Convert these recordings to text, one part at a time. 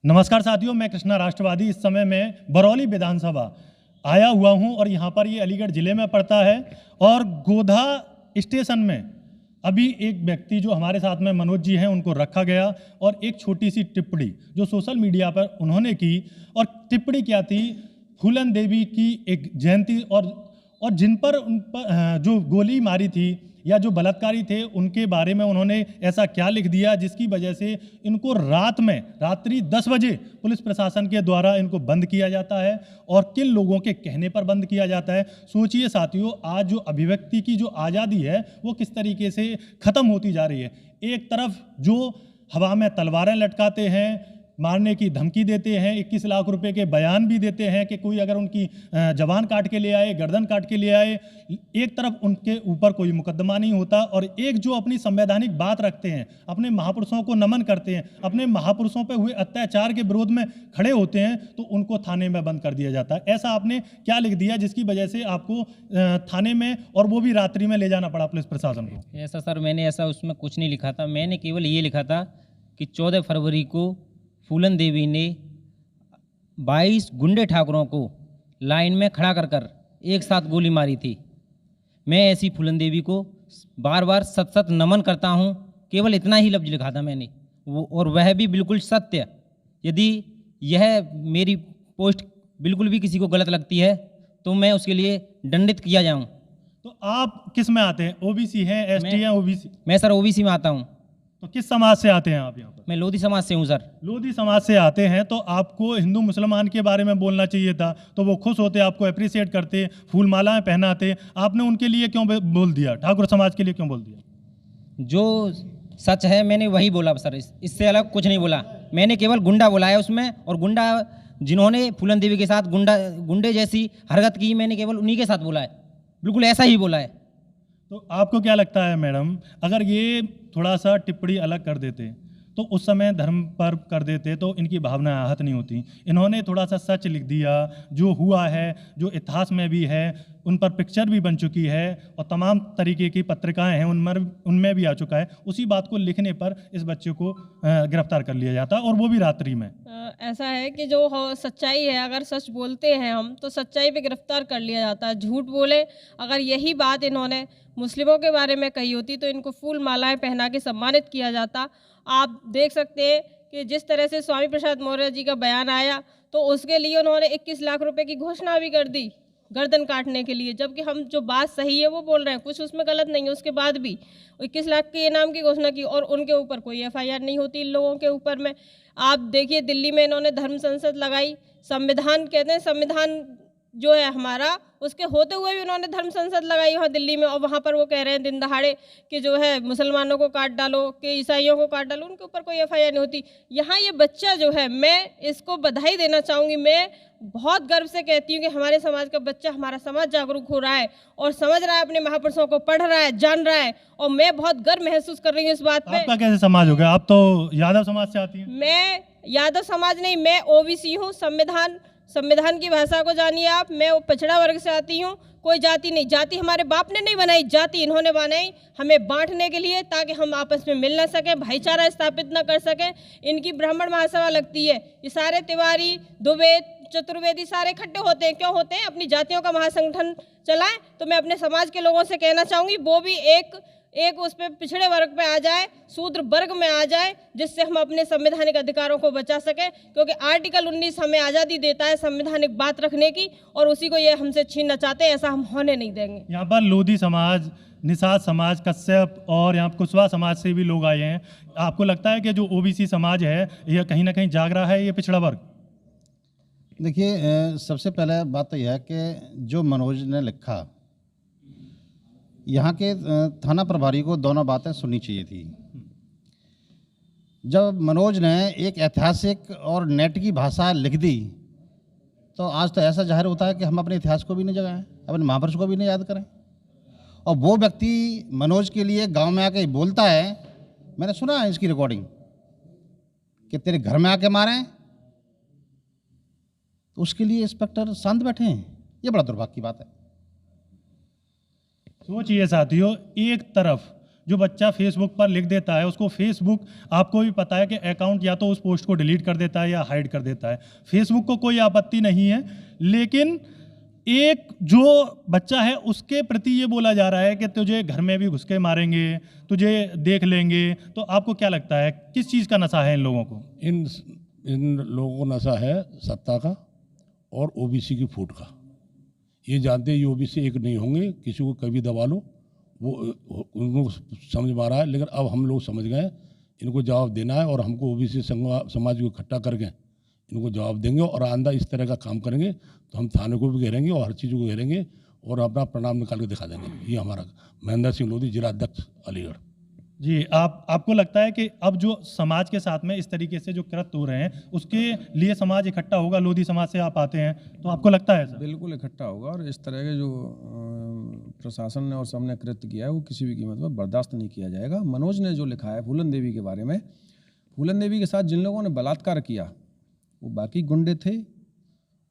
नमस्कार साथियों, मैं कृष्णा राष्ट्रवादी इस समय में बरौली विधानसभा आया हुआ हूं और यहां पर ये अलीगढ़ ज़िले में पड़ता है। और गोधा स्टेशन में अभी एक व्यक्ति जो हमारे साथ में मनोज जी हैं उनको रखा गया और एक छोटी सी टिप्पणी जो सोशल मीडिया पर उन्होंने की। और टिप्पणी क्या थी, फूलन देवी की एक जयंती और जिन पर उन पर जो गोली मारी थी या जो बलात्कारी थे उनके बारे में उन्होंने ऐसा क्या लिख दिया जिसकी वजह से इनको रात्रि 10 बजे पुलिस प्रशासन के द्वारा इनको बंद किया जाता है और किन लोगों के कहने पर बंद किया जाता है। सोचिए साथियों, आज जो अभिव्यक्ति की जो आज़ादी है वो किस तरीके से ख़त्म होती जा रही है। एक तरफ जो हवा में तलवारें लटकाते हैं, मारने की धमकी देते हैं, 21 लाख रुपए के बयान भी देते हैं कि कोई अगर उनकी जवान काट के ले आए, गर्दन काट के ले आए, एक तरफ उनके ऊपर कोई मुकदमा नहीं होता और एक जो अपनी संवैधानिक बात रखते हैं, अपने महापुरुषों को नमन करते हैं, अपने महापुरुषों पर हुए अत्याचार के विरोध में खड़े होते हैं, तो उनको थाने में बंद कर दिया जाता है। ऐसा आपने क्या लिख दिया जिसकी वजह से आपको थाने में और वो भी रात्रि में ले जाना पड़ा पुलिस प्रशासन को? ऐसा सर, मैंने ऐसा उसमें कुछ नहीं लिखा था। मैंने केवल ये लिखा था कि 14 फरवरी को फूलन देवी ने 22 गुंडे ठाकुरों को लाइन में खड़ा कर एक साथ गोली मारी थी। मैं ऐसी फूलन देवी को बार बार सत नमन करता हूँ। केवल इतना ही लफ्ज लिखा था मैंने, वो और वह भी बिल्कुल सत्य। यदि यह मेरी पोस्ट बिल्कुल भी किसी को गलत लगती है तो मैं उसके लिए दंडित किया जाऊँ। तो आप किस में आते हैं? ओबीसी हैं, एसटी हैं? ओबीसी? मैं सर ओबीसी में आता हूँ। तो किस समाज से आते हैं आप यहाँ पर? मैं लोधी समाज से हूँ सर। लोधी समाज से आते हैं तो आपको हिंदू मुसलमान के बारे में बोलना चाहिए था, तो वो खुश होते, आपको अप्रिशिएट करते, फूल मालाएं पहनाते। आपने उनके लिए क्यों बोल दिया? ठाकुर समाज के लिए क्यों बोल दिया? जो सच है मैंने वही बोला सर, इससे अलग कुछ नहीं बोला। मैंने केवल गुंडा बोला है उसमें, और गुंडा जिन्होंने फूलन देवी के साथ गुंडे जैसी हरकत की, मैंने केवल उन्हीं के साथ बोला है, बिल्कुल ऐसा ही बोला है। तो आपको क्या लगता है मैडम, अगर ये थोड़ा सा टिप्पणी अलग कर देते तो उस समय धर्म पर कर देते तो इनकी भावनाएं आहत नहीं होती? इन्होंने थोड़ा सा सच लिख दिया, जो हुआ है, जो इतिहास में भी है, उन पर पिक्चर भी बन चुकी है और तमाम तरीके की पत्रिकाएं हैं उनमें भी आ चुका है। उसी बात को लिखने पर इस बच्चे को गिरफ्तार कर लिया जाता है और वो भी रात्रि में। ऐसा है कि जो सच्चाई है, अगर सच बोलते हैं हम तो सच्चाई पे गिरफ्तार कर लिया जाता है। झूठ बोले, अगर यही बात इन्होंने मुस्लिमों के बारे में कही होती तो इनको फूल मालाएं पहना के सम्मानित किया जाता। आप देख सकते हैं कि जिस तरह से स्वामी प्रसाद मौर्य जी का बयान आया तो उसके लिए उन्होंने 21 लाख रुपए की घोषणा भी कर दी गर्दन काटने के लिए, जबकि हम जो बात सही है वो बोल रहे हैं, कुछ उसमें गलत नहीं है। उसके बाद भी 21 लाख के इनाम की घोषणा की और उनके ऊपर कोई एफआईआर नहीं होती इन लोगों के ऊपर में। आप देखिए, दिल्ली में इन्होंने धर्म संसद लगाई, संविधान कहते हैं, संविधान जो है हमारा, उसके होते हुए भी उन्होंने धर्म संसद लगाई वहाँ दिल्ली में, और वहाँ पर वो कह रहे हैं दिन दहाड़े कि जो है मुसलमानों को काट डालो, कि ईसाइयों को काट डालो, उनके ऊपर कोई एफआईआर नहीं होती। यहाँ ये बच्चा जो है, मैं इसको बधाई देना चाहूँगी। मैं बहुत गर्व से कहती हूँ कि हमारे समाज का बच्चा, हमारा समाज जागरूक हो रहा है और समझ रहा है, अपने महापुरुषों को पढ़ रहा है, जान रहा है, और मैं बहुत गर्व महसूस कर रही हूँ इस बात पे। आपका कैसे समाज हो गया? आप तो यादव समाज से आती हैं। मैं यादव समाज नहीं, मैं ओबीसी हूँ। संविधान की भाषा को जानिए आप। मैं पिछड़ा वर्ग से आती हूँ। कोई जाति नहीं, जाति हमारे बाप ने नहीं बनाई, जाति इन्होंने बनाई हमें बांटने के लिए, ताकि हम आपस में मिल ना सकें, भाईचारा स्थापित न कर सकें। इनकी ब्राह्मण महासभा लगती है, ये सारे तिवारी, द्विवेद, चतुर्वेदी सारे इकट्ठे होते हैं। क्यों होते हैं? अपनी जातियों का महासंगठन चलाएं। तो मैं अपने समाज के लोगों से कहना चाहूँगी, वो भी एक उस पे पिछड़े वर्ग पे आ जाए, शूद्र वर्ग में आ जाए, जिससे हम अपने संवैधानिक अधिकारों को बचा सकें। क्योंकि आर्टिकल 19 हमें आज़ादी देता है संवैधानिक बात रखने की, और उसी को ये हमसे छीनना चाहते हैं। ऐसा हम होने नहीं देंगे। यहाँ पर लोधी समाज, निषाद समाज, कश्यप और यहाँ कुशवाहा समाज से भी लोग आए हैं। आपको लगता है कि जो ओबीसी समाज है यह कहीं ना कहीं जाग रहा है, ये पिछड़ा वर्ग? देखिए, सबसे पहले बात तो यह है कि जो मनोज ने लिखा, यहाँ के थाना प्रभारी को दोनों बातें सुननी चाहिए थी। जब मनोज ने एक ऐतिहासिक और नेट की भाषा लिख दी तो आज तो ऐसा जाहिर होता है कि हम अपने इतिहास को भी नहीं जगाएं, अपने महापुरुष को भी नहीं याद करें। और वो व्यक्ति मनोज के लिए गांव में आके बोलता है, मैंने सुना है इसकी रिकॉर्डिंग, कि तेरे घर में आके मारें, तो उसके लिए इंस्पेक्टर शांत बैठे हैं। ये बड़ा दुर्भाग्य की बात है। सोचिए साथियों, एक तरफ जो बच्चा फेसबुक पर लिख देता है उसको फेसबुक, आपको भी पता है कि अकाउंट या तो उस पोस्ट को डिलीट कर देता है या हाइड कर देता है। फेसबुक को कोई आपत्ति नहीं है, लेकिन एक जो बच्चा है उसके प्रति ये बोला जा रहा है कि तुझे घर में भी घुस के मारेंगे, तुझे देख लेंगे। तो आपको क्या लगता है किस चीज़ का नशा है इन लोगों को? इन लोगों को नशा है सत्ता का और ओबीसी की फूट का। ये जानते हैं ये ओबीसी एक नहीं होंगे, किसी को कभी दबा लो, वो उनको समझ में आ रहा है। लेकिन अब हम लोग समझ गए इनको जवाब देना है और हमको ओबीसी समाज को इकट्ठा करके इनको जवाब देंगे और आंदा इस तरह का काम करेंगे तो हम थाने को भी घेरेंगे और हर चीज़ को घेरेंगे और अपना प्रणाम निकाल के दिखा देंगे। ये हमारा महेंद्र सिंह लोधी, जिला अध्यक्ष अलीगढ़। जी, आपको लगता है कि अब जो समाज के साथ में इस तरीके से जो कृत्य हो रहे हैं उसके लिए समाज इकट्ठा होगा? लोधी समाज से आप आते हैं तो आपको लगता है ऐसा? बिल्कुल इकट्ठा होगा और इस तरह के जो प्रशासन ने और सबने कृत्य किया है वो किसी भी कीमत पर बर्दाश्त नहीं किया जाएगा। मनोज ने जो लिखा है फूलन देवी के बारे में, फूलन देवी के साथ जिन लोगों ने बलात्कार किया वो बाकी गुंडे थे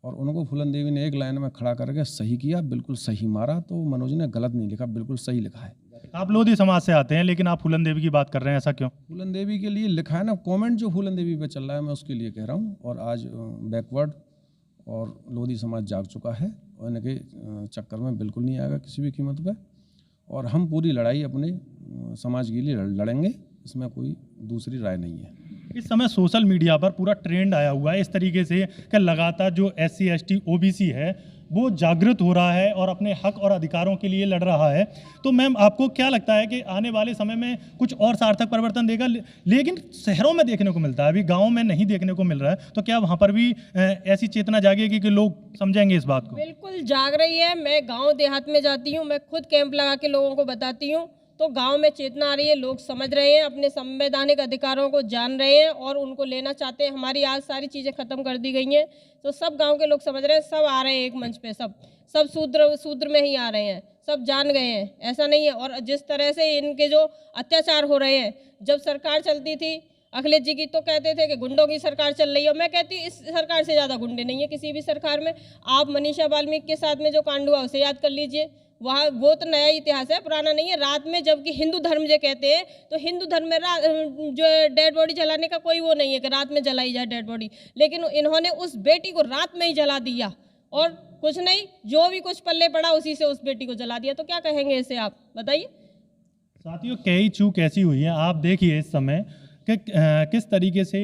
और उनको फूलन देवी ने एक लाइन में खड़ा करके सही किया, बिल्कुल सही मारा। तो मनोज ने गलत नहीं लिखा, बिल्कुल सही लिखा है। आप लोधी समाज से आते हैं लेकिन आप फूलन देवी की बात कर रहे हैं, ऐसा क्यों? फूलन देवी के लिए लिखा है ना, कमेंट जो फूलन देवी पे चल रहा है मैं उसके लिए कह रहा हूँ। और आज बैकवर्ड और लोधी समाज जाग चुका है और इनके चक्कर में बिल्कुल नहीं आएगा किसी भी कीमत पे। और हम पूरी लड़ाई अपने समाज के लिए लड़ेंगे, इसमें कोई दूसरी राय नहीं है। इस समय सोशल मीडिया पर पूरा ट्रेंड आया हुआ है इस तरीके से कि लगातार जो SC ST OBC है वो जागृत हो रहा है और अपने हक और अधिकारों के लिए लड़ रहा है। तो मैम आपको क्या लगता है कि आने वाले समय में कुछ और सार्थक परिवर्तन देगा? लेकिन शहरों में देखने को मिलता है, अभी गाँव में नहीं देखने को मिल रहा है। तो क्या वहाँ पर भी ऐसी चेतना जागेगी कि लोग समझेंगे इस बात को? बिल्कुल जाग रही है। मैं गांव देहात में जाती हूं, मैं खुद कैंप लगा के लोगों को बताती हूं, तो गांव में चेतना आ रही है, लोग समझ रहे हैं, अपने संवैधानिक अधिकारों को जान रहे हैं और उनको लेना चाहते हैं। हमारी आज सारी चीज़ें खत्म कर दी गई हैं तो सब गांव के लोग समझ रहे हैं, सब आ रहे हैं एक मंच पे, सब शूद्र में ही आ रहे हैं, सब जान गए हैं, ऐसा नहीं है। और जिस तरह से इनके जो अत्याचार हो रहे हैं, जब सरकार चलती थी अखिलेश जी की तो कहते थे कि गुंडों की सरकार चल रही है। मैं कहती हूँ इस सरकार से ज़्यादा गुंडे नहीं है किसी भी सरकार में। आप मनीषा वाल्मीकि के साथ में जो कांड हुआ उसे याद कर लीजिए, वहाँ वो तो नया इतिहास है, पुराना नहीं है। रात में जबकि हिंदू धर्म जो कहते हैं तो हिंदू धर्म में जो डेड बॉडी जलाने का कोई वो नहीं है कि रात में जलाई जाए डेड बॉडी, लेकिन इन्होंने उस बेटी को रात में ही जला दिया और कुछ नहीं, जो भी कुछ पल्ले पड़ा उसी से उस बेटी को जला दिया। तो क्या कहेंगे इसे, आप बताइए। साथियों, कई चूक ऐसी हुई है, आप देखिए इस समय कि किस तरीके से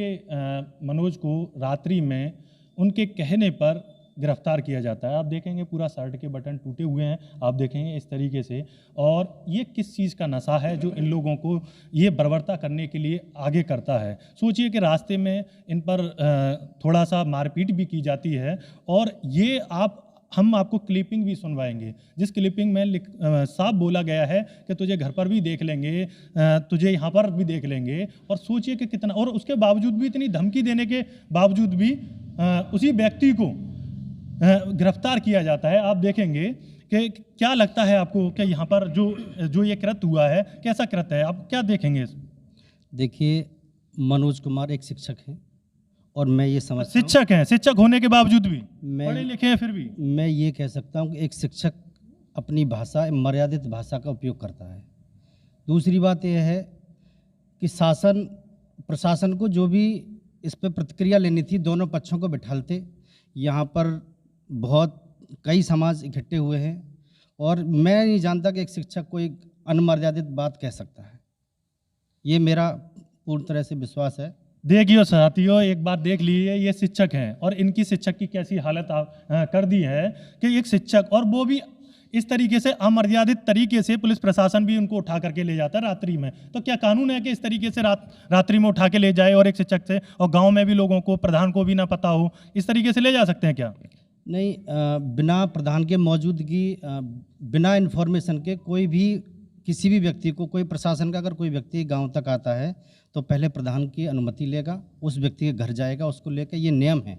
मनोज को रात्रि में उनके कहने पर गिरफ्तार किया जाता है। आप देखेंगे पूरा शर्ट के बटन टूटे हुए हैं, आप देखेंगे इस तरीके से। और ये किस चीज़ का नशा है जो इन लोगों को ये बर्बरता करने के लिए आगे करता है? सोचिए कि रास्ते में इन पर थोड़ा सा मारपीट भी की जाती है और ये हम आपको क्लिपिंग भी सुनवाएंगे, जिस क्लिपिंग में साफ बोला गया है कि तुझे घर पर भी देख लेंगे, तुझे यहाँ पर भी देख लेंगे। और सोचिए कि कितना, और उसके बावजूद भी, इतनी धमकी देने के बावजूद भी उसी व्यक्ति को गिरफ्तार किया जाता है। आप देखेंगे कि क्या लगता है आपको कि यहाँ पर जो ये कृत्य हुआ है कैसा कृत्य है, आप क्या देखेंगे? देखिए, मनोज कुमार एक शिक्षक हैं और मैं ये समझता हूँ, शिक्षक हैं, शिक्षक होने के बावजूद भी, मैं पढ़े लिखे हैं फिर भी, मैं ये कह सकता हूँ कि एक शिक्षक अपनी भाषा, मर्यादित भाषा का उपयोग करता है। दूसरी बात यह है कि प्रशासन को जो भी इस पर प्रतिक्रिया लेनी थी, दोनों पक्षों को बिठालते। यहाँ पर कई समाज इकट्ठे हुए हैं और मैं नहीं जानता कि एक शिक्षक को एक अनमर्यादित बात कह सकता है। ये मेरा पूर्ण तरह से विश्वास है। देखिए साथियों, एक बात देख लीजिए, ये शिक्षक हैं और इनकी शिक्षक की कैसी हालत कर दी है कि एक शिक्षक, और वो भी इस तरीके से अमर्यादित तरीके से पुलिस प्रशासन भी उनको उठा करके ले जाता है रात्रि में। तो क्या कानून है कि इस तरीके से रात्रि में उठा के ले जाए और एक शिक्षक से, और गांव में भी लोगों को, प्रधान को भी ना पता हो, इस तरीके से ले जा सकते हैं क्या? नहीं, बिना प्रधान के मौजूदगी, बिना इन्फॉर्मेशन के कोई भी किसी भी व्यक्ति को, कोई प्रशासन का अगर कोई व्यक्ति गांव तक आता है तो पहले प्रधान की अनुमति लेगा, उस व्यक्ति के घर जाएगा, उसको लेकर, ये नियम है,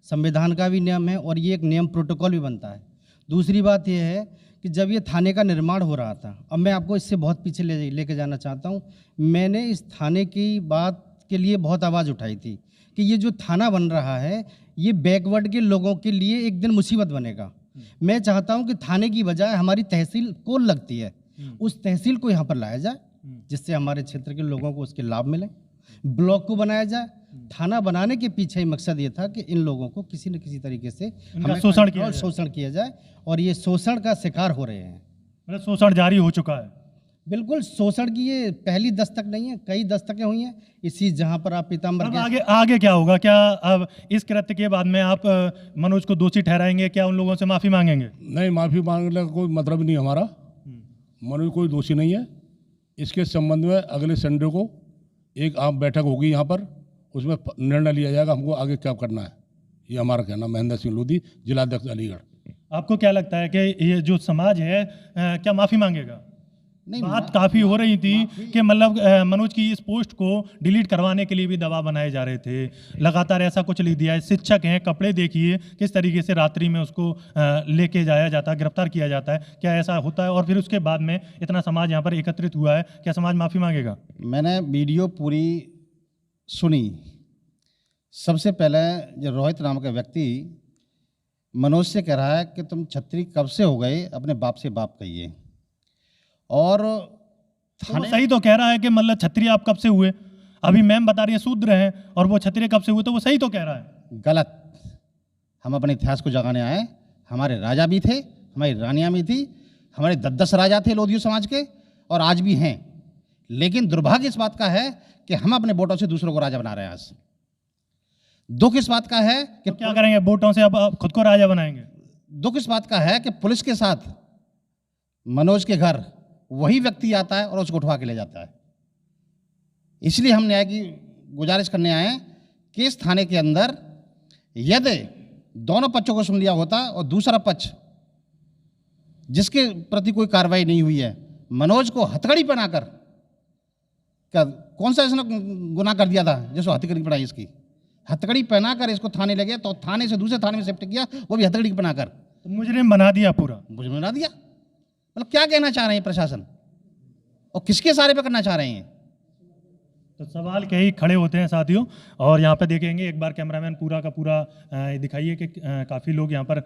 संविधान का भी नियम है और ये एक नियम प्रोटोकॉल भी बनता है। दूसरी बात यह है कि जब ये थाने का निर्माण हो रहा था, अब मैं आपको इससे बहुत पीछे लेके जाना चाहता हूँ, मैंने इस थाने की बात के लिए बहुत आवाज़ उठाई थी कि ये जो थाना बन रहा है ये बैकवर्ड के लोगों के लिए एक दिन मुसीबत बनेगा। मैं चाहता हूं कि थाने की बजाय हमारी तहसील कोल लगती है, उस तहसील को यहाँ पर लाया जाए जिससे हमारे क्षेत्र के लोगों को उसके लाभ मिले। ब्लॉक को बनाया जाए। थाना बनाने के पीछे ही मकसद ये था कि इन लोगों को किसी न किसी तरीके से हमें शोषण किया जाए और ये शोषण का शिकार हो रहे हैं। मतलब शोषण जारी हो चुका है। बिल्कुल, शोषण की ये पहली दस्तक नहीं है, कई दस्तकें हुई हैं। इसी जहां पर आप पीताम्बर अब आगे क्या होगा? क्या अब इस कृत्य के बाद में आप मनोज को दोषी ठहराएंगे? क्या उन लोगों से माफी मांगेंगे? नहीं, माफी मांगने का कोई मतलब नहीं हमारा। मनोज कोई दोषी नहीं है। इसके संबंध में अगले संडे को एक आम बैठक होगी यहाँ पर, उसमें निर्णय लिया जाएगा हमको आगे क्या करना है। ये हमारा कहना। महेंद्र सिंह लोधी, जिलाध्यक्ष अलीगढ़। आपको क्या लगता है कि ये जो समाज है क्या माफी मांगेगा? नहीं, बात काफी हो रही थी कि मतलब मनोज की इस पोस्ट को डिलीट करवाने के लिए भी दबाव बनाए जा रहे थे। लगातार ऐसा कुछ लिख दिया है। शिक्षक हैं, कपड़े देखिए किस तरीके से रात्रि में उसको लेके जाया जाता है, गिरफ्तार किया जाता है। क्या ऐसा होता है? और फिर उसके बाद में इतना समाज यहाँ पर एकत्रित हुआ है, क्या समाज माफी मांगेगा? मैंने वीडियो पूरी सुनी। सबसे पहले जो रोहित नाम का व्यक्ति मनोज से कह रहा है कि तुम छत्री कब से हो गए, अपने बाप से बाप कहिए। और तो सही तो कह रहा है कि मतलब क्षत्रिय आप कब से हुए? अभी मैम बता रही है शूद्र हैं, और वो क्षत्रिय कब से हुए, तो वो सही तो कह रहा है। गलत। हम अपने इतिहास को जगाने आए। हमारे राजा भी थे, हमारी रानियां भी थी, हमारे 10 राजा थे लोधियो समाज के, और आज भी हैं। लेकिन दुर्भाग्य इस बात का है कि हम अपने वोटों से दूसरों को राजा बना रहे हैं। आज दुख इस बात का है कि तो क्या करेंगे? वोटों से अब खुद को राजा बनाएंगे? दुख इस बात का है कि पुलिस के साथ मनोज के घर वही व्यक्ति आता है और उसको उठवा के ले जाता है। इसलिए हम न्याय की गुजारिश करने आए हैं कि इस थाने के अंदर यदि दोनों पक्षों को सुन लिया होता और दूसरा पक्ष जिसके प्रति कोई कार्रवाई नहीं हुई है, मनोज को हथकड़ी पहनाकर, क्या कौन सा इसने गुनाह कर दिया था जिसको हथकड़ी पहनाई? इसकी हथकड़ी पहनाकर इसको थाने ले गया, तो थाने से दूसरे थाने में शिफ्ट किया, वो भी हथकड़ी पहनाकर। तो मुजरिम बना दिया पूरा। मुझे बना दिया। मतलब क्या कहना चाह रहे हैं प्रशासन, और किसके सहारे पे करना चाह रहे हैं? तो सवाल कई खड़े होते हैं साथियों। और यहाँ पे देखेंगे एक बार कैमरामैन पूरा का पूरा दिखाइए कि काफ़ी लोग यहाँ पर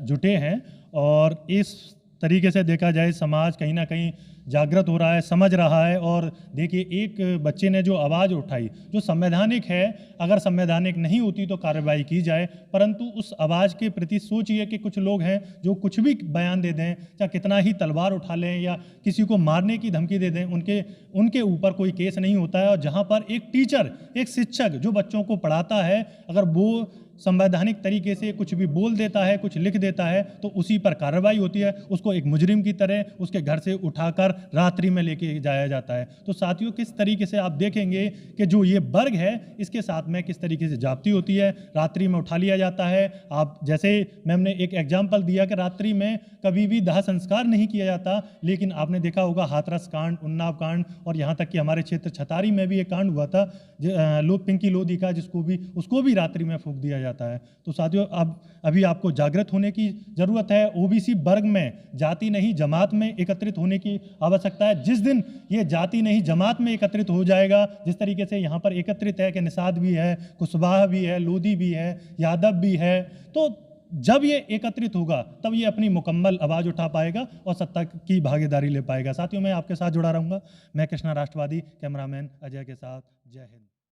जुटे हैं, और इस तरीके से देखा जाए समाज कहीं ना कहीं जागृत हो रहा है, समझ रहा है। और देखिए एक बच्चे ने जो आवाज़ उठाई, जो संवैधानिक है, अगर संवैधानिक नहीं होती तो कार्रवाई की जाए, परंतु उस आवाज़ के प्रति सोचिए कि कुछ लोग हैं जो कुछ भी बयान दे दें, चाहे कितना ही तलवार उठा लें या किसी को मारने की धमकी दे दें, उनके ऊपर कोई केस नहीं होता है। और जहाँ पर एक टीचर, एक शिक्षक जो बच्चों को पढ़ाता है, अगर वो संवैधानिक तरीके से कुछ भी बोल देता है, कुछ लिख देता है, तो उसी पर कार्रवाई होती है। उसको एक मुजरिम की तरह उसके घर से उठाकर रात्रि में लेके जाया जाता है। तो साथियों किस तरीके से आप देखेंगे कि जो ये वर्ग है इसके साथ में किस तरीके से जाप्ती होती है, रात्रि में उठा लिया जाता है। आप जैसे मैम ने एक एग्जाम्पल दिया कि रात्रि में कभी भी दाह संस्कार नहीं किया जाता, लेकिन आपने देखा होगा हाथरस कांड, उन्नाव कांड, और यहाँ तक कि हमारे क्षेत्र छतारी में भी एक कांड हुआ था पिंकी लोधी का, उसको भी रात्रि में फूंक दिया जाता है। तो साथियों अब अभी आपको जागृत होने की जरूरत है। ओबीसी वर्ग में जाति नहीं जमात में एकत्रित होने की आवश्यकता है। जिस दिन ये जाति नहीं जमात में एकत्रित हो जाएगा, जिस तरीके से यहाँ पर एकत्रित है कि निषाद भी है, कुशवाहा भी है, लोधी भी है, यादव भी है, तो जब ये एकत्रित होगा तब ये अपनी मुकम्मल आवाज़ उठा पाएगा और सत्ता की भागीदारी ले पाएगा। साथियों मैं आपके साथ जुड़ा रहूँगा। मैं कृष्णा राष्ट्रवादी, कैमरामैन अजय के साथ। जय हिंद।